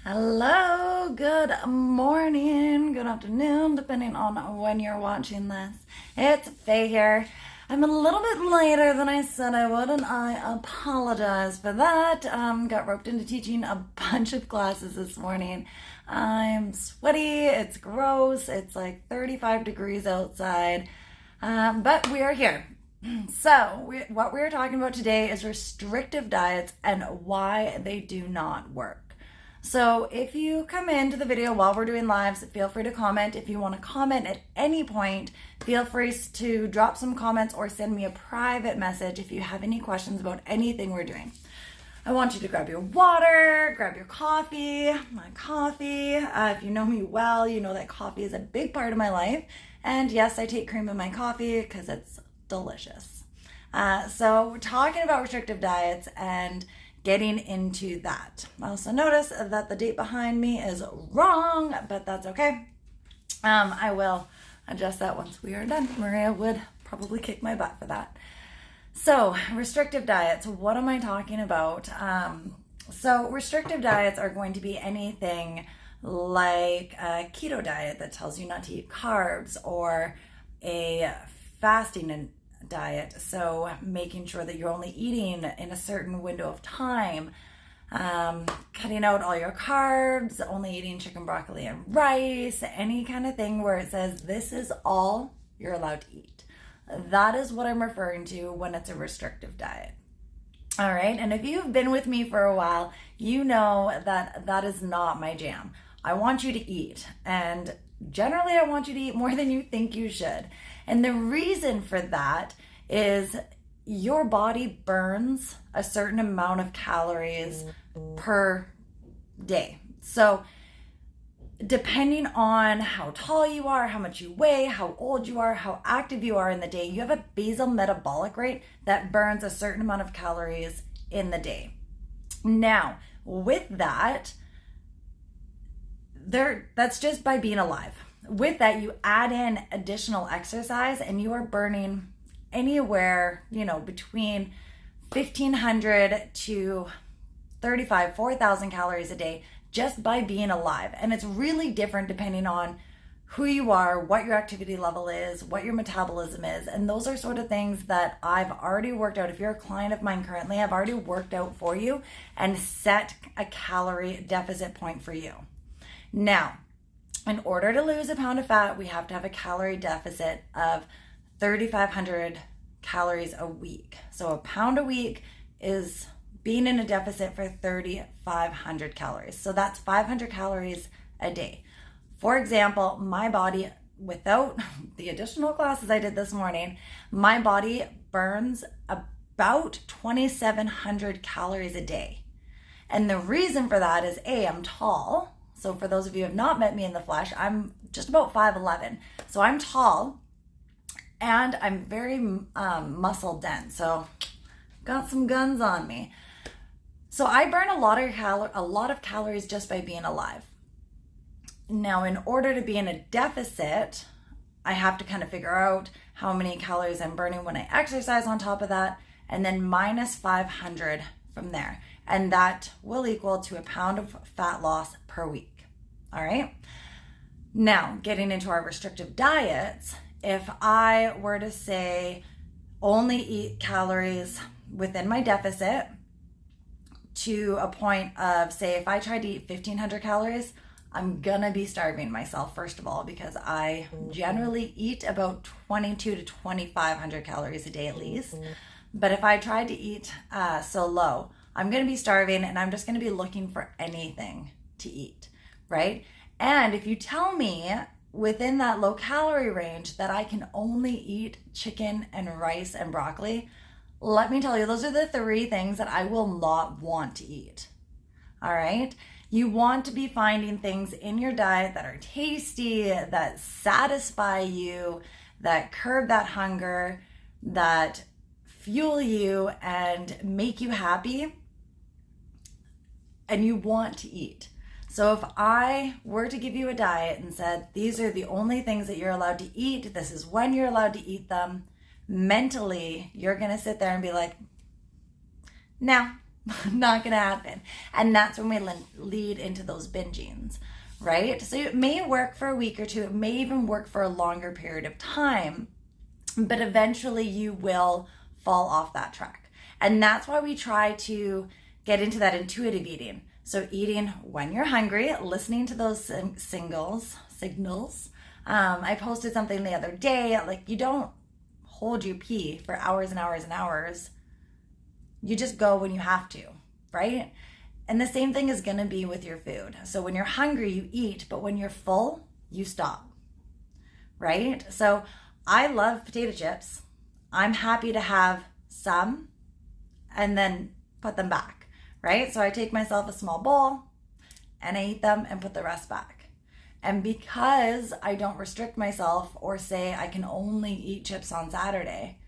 Hello, good morning, good afternoon, depending on when you're watching this. It's Faye here. I'm a little bit later than I said I would, and I apologize for that. Got roped into teaching a bunch of classes this morning. I'm sweaty, it's gross, it's like 35 degrees outside, but we are here. So, what we're talking about today is restrictive diets and why they do not work. So if you come into the video while we're doing lives, feel free to comment. If you want to comment at any point, feel free to drop some comments or send me a private message if you have any questions about anything we're doing. I want you to grab your water, grab your coffee, my coffee. If you know me well, you know that coffee is a big part of my life. And yes, I take cream in my coffee because it's delicious. So we're talking about restrictive diets and getting into that. I also notice that the date behind me is wrong, but that's okay. I will adjust that once we are done. Maria would probably kick my butt for that. So, restrictive diets, what am I talking about? So restrictive diets are going to be anything like a keto diet that tells you not to eat carbs, or a fasting diet, so making sure that you're only eating in a certain window of time, cutting out all your carbs, only eating chicken, broccoli, and rice, any kind of thing where it says this is all you're allowed to eat. That is what I'm referring to when it's a restrictive diet. All right, and if you've been with me for a while, you know that that is not my jam. I want you to eat, and generally I want you to eat more than you think you should. And the reason for that is your body burns a certain amount of calories per day. So depending on how tall you are, how much you weigh, how old you are, how active you are in the day, you have a basal metabolic rate that burns a certain amount of calories in the day. Now, with that, that's just by being alive. With that, you add in additional exercise and you are burning anywhere, between 1,500 to 4,000 calories a day just by being alive. And it's really different depending on who you are, what your activity level is, what your metabolism is. And those are sort of things that I've already worked out. If you're a client of mine currently, I've already worked out for you and set a calorie deficit point for you. Now, in order to lose a pound of fat, we have to have a calorie deficit of 3,500 calories a week. So a pound a week is being in a deficit for 3,500 calories. So that's 500 calories a day. For example, my body, without the additional classes I did this morning, my body burns about 2,700 calories a day. And the reason for that is I'm tall. So for those of you who have not met me in the flesh, I'm just about 5'11". So I'm tall and I'm very muscle dense. So got some guns on me. So I burn a lot of calories just by being alive. Now, in order to be in a deficit, I have to kind of figure out how many calories I'm burning when I exercise on top of that, and then minus 500 from there. And that will equal to a pound of fat loss per week. All right. Now, getting into our restrictive diets, if I were to say only eat calories within my deficit to a point of, say, if I tried to eat 1,500 calories, I'm gonna be starving myself, first of all, because I generally eat about 2,200 to 2,500 calories a day at least. But if I tried to eat so low, I'm going to be starving and I'm just going to be looking for anything to eat, right? And if you tell me within that low calorie range that I can only eat chicken and rice and broccoli, let me tell you, those are the 3 things that I will not want to eat. All right? You want to be finding things in your diet that are tasty, that satisfy you, that curb that hunger, that fuel you and make you happy, and you want to eat. So if I were to give you a diet and said, these are the only things that you're allowed to eat, this is when you're allowed to eat them, mentally, you're going to sit there and be like, no, Not gonna happen. And that's when we lead into those bingings, right? So it may work for a week or two, it may even work for a longer period of time, but eventually you will fall off that track. And that's why we try to get into that intuitive eating. So eating when you're hungry, listening to those signals. I posted something the other day, like, you don't hold your pee for hours and hours and hours. You just go when you have to, right? And the same thing is going to be with your food. So when you're hungry, you eat, but when you're full, you stop, right? So I love potato chips. I'm happy to have some and then put them back, right? So I take myself a small bowl and I eat them and put the rest back. And because I don't restrict myself or say I can only eat chips on Saturday,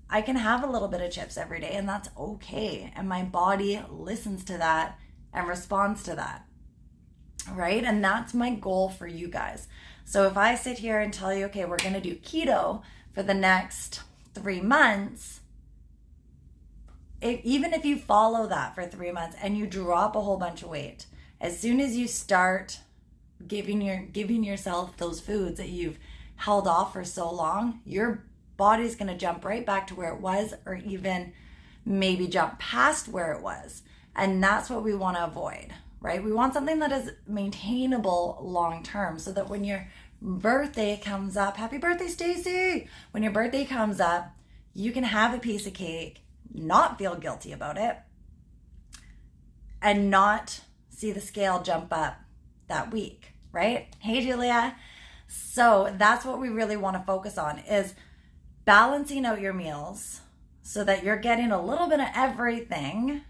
I can have a little bit of chips every day, and that's okay. And my body listens to that and responds to that, right? And that's my goal for you guys. So if I sit here and tell you, okay, we're going to do keto for the next 3 months, even if you follow that for 3 months and you drop a whole bunch of weight, as soon as you start giving yourself those foods that you've held off for so long, your body's going to jump right back to where it was, or even maybe jump past where it was. And that's what we want to avoid, right? We want something that is maintainable long term, so that when your birthday comes up, happy birthday, Stacy! When your birthday comes up, you can have a piece of cake, not feel guilty about it, and not see the scale jump up that week, right? Hey, Julia. So that's what we really want to focus on, is balancing out your meals so that you're getting a little bit of everything,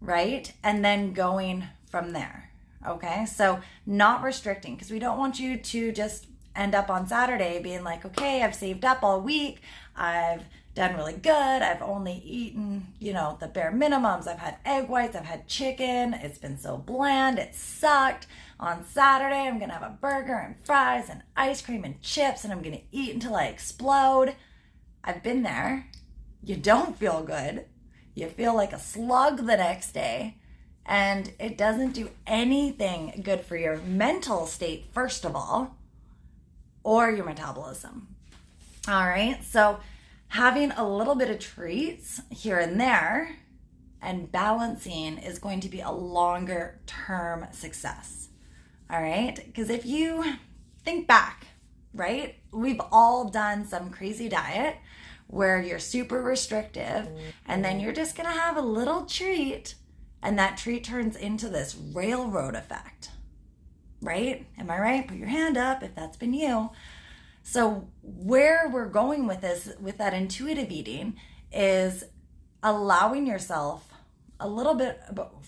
right? And then going from there, okay? So not restricting, because we don't want you to just end up on Saturday being like, okay, I've saved up all week, I've done really good, I've only eaten, the bare minimums, I've had egg whites, I've had chicken, it's been so bland, it sucked. On Saturday, I'm gonna have a burger and fries and ice cream and chips, and I'm gonna eat until I explode. I've been there. You don't feel good. You feel like a slug the next day, and it doesn't do anything good for your mental state, first of all, or your metabolism. All right, so having a little bit of treats here and there and balancing is going to be a longer term success. All right, because if you think back, right, we've all done some crazy diet where you're super restrictive, and then you're just gonna have a little treat, and that treat turns into this railroad effect, right? Am I right? Put your hand up if that's been you. So where we're going with this, with that intuitive eating, is allowing yourself a little bit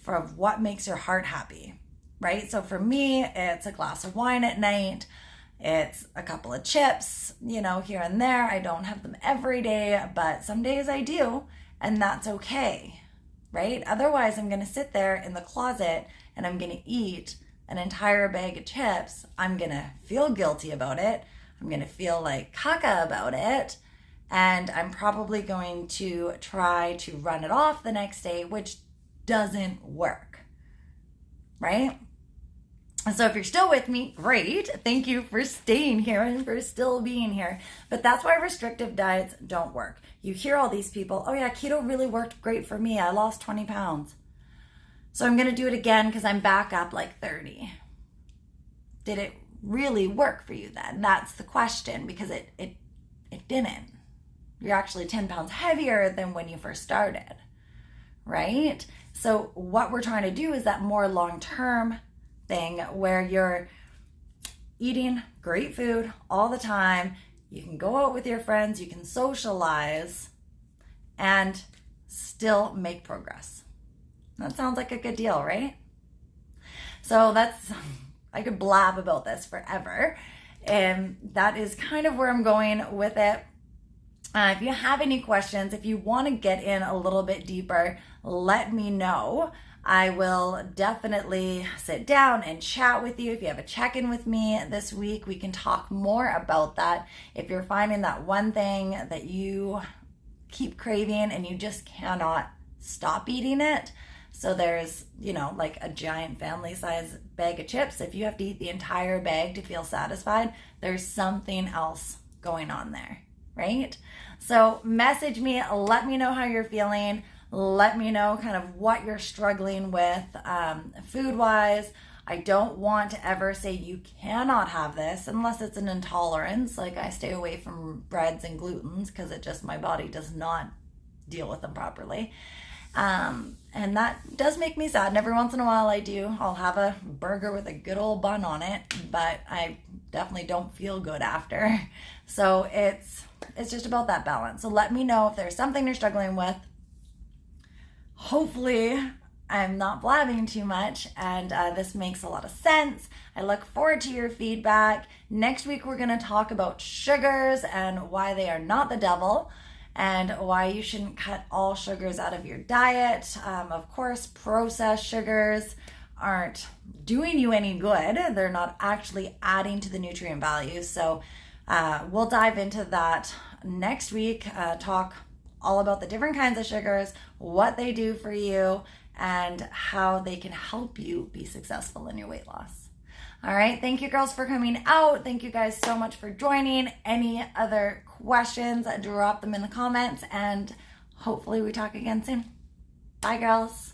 of what makes your heart happy, right? So for me, it's a glass of wine at night. It's a couple of chips, here and there. I don't have them every day, but some days I do, and that's okay, right? Otherwise, I'm going to sit there in the closet and I'm going to eat an entire bag of chips. I'm going to feel guilty about it. I'm going to feel like caca about it. And I'm probably going to try to run it off the next day, which doesn't work, right? So if you're still with me, great. Thank you for staying here and for still being here. But that's why restrictive diets don't work. You hear all these people, oh yeah, keto really worked great for me. I lost 20 pounds. So I'm going to do it again because I'm back up like 30. Did it really work for you then? That's the question, because it didn't. You're actually 10 pounds heavier than when you first started, right? So what we're trying to do is that more long-term thing where you're eating great food all the time. You can go out with your friends, you can socialize, and still make progress. That sounds like a good deal, right? So I could blab about this forever, and that is kind of where I'm going with it. If you have any questions, if you want to get in a little bit deeper, let me know. I will definitely sit down and chat with you. If you have a check-in with me this week, we can talk more about that. If you're finding that one thing that you keep craving and you just cannot stop eating it. So there's, like a giant family size bag of chips. If you have to eat the entire bag to feel satisfied, there's something else going on there, right? So message me, let me know how you're feeling. Let me know kind of what you're struggling with food-wise. I don't want to ever say you cannot have this unless it's an intolerance. Like I stay away from breads and glutens because my body does not deal with them properly. And that does make me sad. And every once in a while I'll have a burger with a good old bun on it, but I definitely don't feel good after. So it's just about that balance. So let me know if there's something you're struggling with. Hopefully I'm not blabbing too much and this makes a lot of sense. I look forward to your feedback. Next week we're going to talk about sugars and why they are not the devil, and why you shouldn't cut all sugars out of your diet. Of course, processed sugars aren't doing you any good. They're not actually adding to the nutrient value. So we'll dive into that next week, talk all about the different kinds of sugars, what they do for you, and how they can help you be successful in your weight loss. All right, thank you girls for coming out. Thank you guys so much for joining. Any other questions, drop them in the comments, and hopefully we talk again soon. Bye girls.